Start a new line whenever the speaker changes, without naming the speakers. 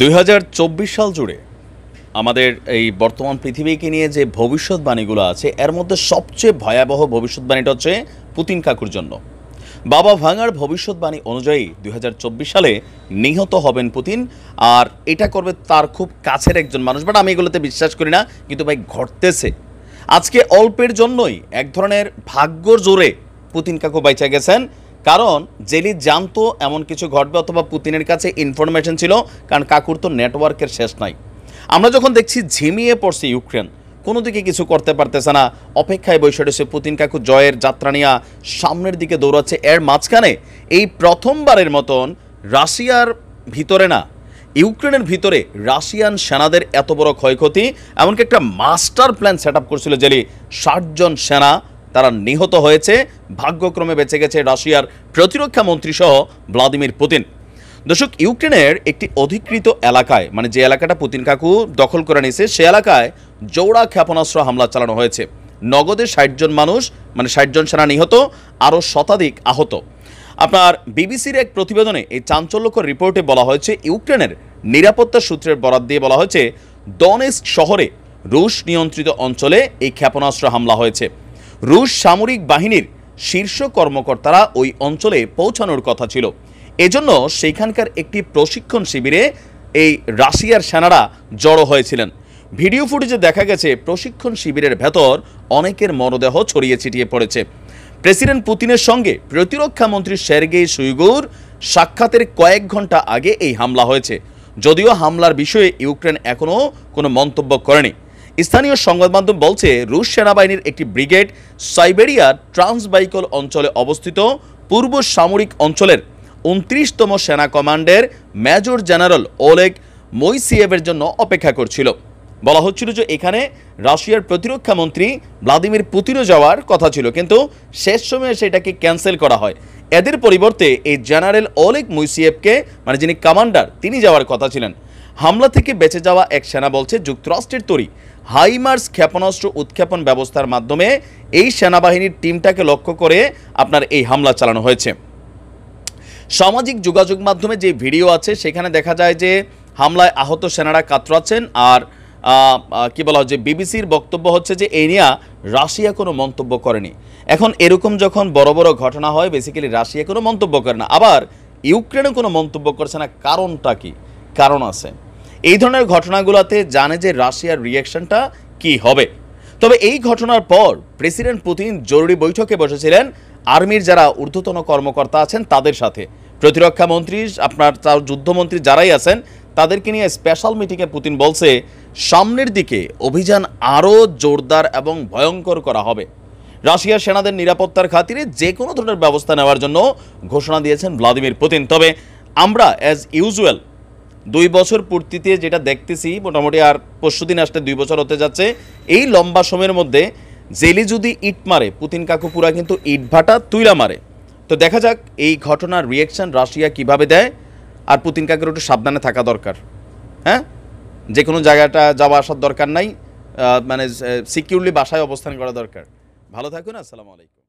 2024 সাল জুড়ে আমাদের এই বর্তমান পৃথিবীকে নিয়ে যে ভবিষ্যৎবাণীগুলো আছে এর মধ্যে সবচেয়ে ভয়াবহ ভবিষ্যৎবাণীটা হচ্ছে পুতিন কাকুর জন্য। বাবা ভাঙার ভবিষ্যৎবাণী অনুযায়ী 2024 সালে নিহত হবেন পুতিন, আর এটা করবে তার খুব কাছের একজন মানুষ। বাট আমি এগুলোতে বিশ্বাস করি না, কিন্তু ভাই ঘটতেছে। আজকে অল্পের জন্যই এক ধরনের ভাগ্যর জোরে পুতিন কাকু বাইচা গেছেন, কারণ জেলি জানতো এমন কিছু ঘটবে, অথবা পুতিনের কাছে ইনফরমেশন ছিল, কারণ কাকুর তো নেটওয়ার্কের শেষ নাই। আমরা যখন দেখছি ঝিমিয়ে পড়ছে ইউক্রেন, কোনো দিকে কিছু করতে পারতেছে না, অপেক্ষায় বসে রয়েছে পুতিন কাকু জয়ের যাত্রা নিয়ে সামনের দিকে দৌড়াচ্ছে। এর মাঝখানে এই প্রথমবারের মতন রাশিয়ার ভিতরে না, ইউক্রেনের ভিতরে রাশিয়ান সেনাদের এত বড় ক্ষয়ক্ষতি, এমনকি একটা মাস্টার প্ল্যান সেট আপ করছিল জেলি। 60 জন সেনা তারা নিহত হয়েছে, ভাগ্যক্রমে বেঁচে গেছে রাশিয়ার প্রতিরক্ষা মন্ত্রী সহ ভ্লাদিমির পুতিন। দর্শক, ইউক্রেনের একটি অধিকৃত এলাকায়, মানে যে এলাকাটা পুতিন কাকু দখল করে নিয়েছে, সে এলাকায় জোড়া ক্ষেপণাস্ত্র হামলা চালানো হয়েছে। নগদে 60 জন মানুষ, মানে 60 জন সেনা নিহত, আরও শতাধিক আহত। আপনার বিবিসির এক প্রতিবেদনে এই চাঞ্চল্যকর রিপোর্টে বলা হয়েছে, ইউক্রেনের নিরাপত্তা সূত্রের বরাত দিয়ে বলা হয়েছে, ডনেস্ক শহরে রুশ নিয়ন্ত্রিত অঞ্চলে এই ক্ষেপণাস্ত্র হামলা হয়েছে। রুশ সামরিক বাহিনীর শীর্ষ কর্মকর্তারা ওই অঞ্চলে পৌঁছানোর কথা ছিল। এজন্য সেইখানকার একটি প্রশিক্ষণ শিবিরে এই রাশিয়ার সেনারা জড়ো হয়েছিলেন। ভিডিও ফুটেজে দেখা গেছে প্রশিক্ষণ শিবিরের ভেতর অনেকের মরদেহ ছড়িয়ে ছিটিয়ে পড়েছে। প্রেসিডেন্ট পুতিনের সঙ্গে প্রতিরক্ষা মন্ত্রী সের্গেই শুইগুর সাক্ষাতের কয়েক ঘন্টা আগে এই হামলা হয়েছে। যদিও হামলার বিষয়ে ইউক্রেন এখনও কোনো মন্তব্য করেনি। স্থানীয় সংবাদ মাধ্যম বলছে, রুশ সেনাবাহিনীর একটি ব্রিগেড সাইবেরিয়ার ট্রান্সবাইকল অঞ্চলে অবস্থিত পূর্ব সামরিক অঞ্চলের 29তম সেনা কমান্ডের মেজর জেনারেল ওলেগ মইসিয়েভের জন্য অপেক্ষা করছিল। বলা হচ্ছিল যে এখানে রাশিয়ার প্রতিরক্ষা মন্ত্রী ভ্লাদিমির পুতিনও যাওয়ার কথা ছিল, কিন্তু শেষ সময়ে সেটাকে ক্যান্সেল করা হয়। এদের পরিবর্তে এই জেনারেল ওলেগ মইসিয়েভকে, মানে যিনি কমান্ডার, তিনি যাওয়ার কথা ছিলেন। হামলা থেকে বেঁচে যাওয়া এক সেনা বলছে, যুক্তরাষ্ট্রের তৈরি হাইমার্স ক্ষেপণাস্ত্র উৎক্ষেপণ ব্যবস্থার মাধ্যমে এই সেনাবাহিনীর টিমটাকে লক্ষ্য করে আপনার এই হামলা চালানো হয়েছে। সামাজিক যোগাযোগ মাধ্যমে যে ভিডিও আছে সেখানে দেখা যায় যে হামলায় আহত সেনারা কাতরাচ্ছেন। আর কি বলা হচ্ছে, বিবিসির বক্তব্য হচ্ছে যে এই নিয়ে রাশিয়া কোনো মন্তব্য করেনি। এখন এরকম যখন বড় বড় ঘটনা হয়, বেসিক্যালি রাশিয়া কোনো মন্তব্য করে না, আবার ইউক্রেনও কোনো মন্তব্য করছে না। কারণটা কি? কারণ আছে। এই ধরনের ঘটনাগুলোতে জানে যে রাশিয়ার রিয়াকশনটা কি হবে। তবে এই ঘটনার পর প্রেসিডেন্ট পুতিন জরুরি বৈঠকে বসেছিলেন আর্মির যারা ঊর্ধ্বতন কর্মকর্তা আছেন তাদের সাথে। প্রতিরক্ষা মন্ত্রী, আপনার যুদ্ধমন্ত্রী যারাই আছেন তাদেরকে নিয়ে স্পেশাল মিটিংয়ে পুতিন বলছে, সামনের দিকে অভিযান আরও জোরদার এবং ভয়ঙ্কর করা হবে। রাশিয়ার সেনাদের নিরাপত্তার খাতিরে যে কোনো ধরনের ব্যবস্থা নেওয়ার জন্য ঘোষণা দিয়েছেন ভ্লাদিমির পুতিন। তবে আমরা অ্যাজ ইউজুয়াল 2 বছর পূর্তিতে যেটা দেখতেছি, মোটামুটি আর পরশুদিন আসতে 2 বছর হতে যাচ্ছে, এই লম্বা সময়ের মধ্যে জেলি যদি ইট মারে, পুতিন কাকু পুরা কিন্তু ইট ভাটা তুইলা মারে। তো দেখা যাক এই ঘটনার রিয়াকশন রাশিয়া কিভাবে দেয়। আর পুতিন কাকুর একটু সাবধানে থাকা দরকার। হ্যাঁ, যে কোনো জায়গাটা যাওয়া আসার দরকার নাই, মানে সিকিউরলি বাসায় অবস্থান করা দরকার। ভালো থাকুন, আসসালামু আলাইকুম।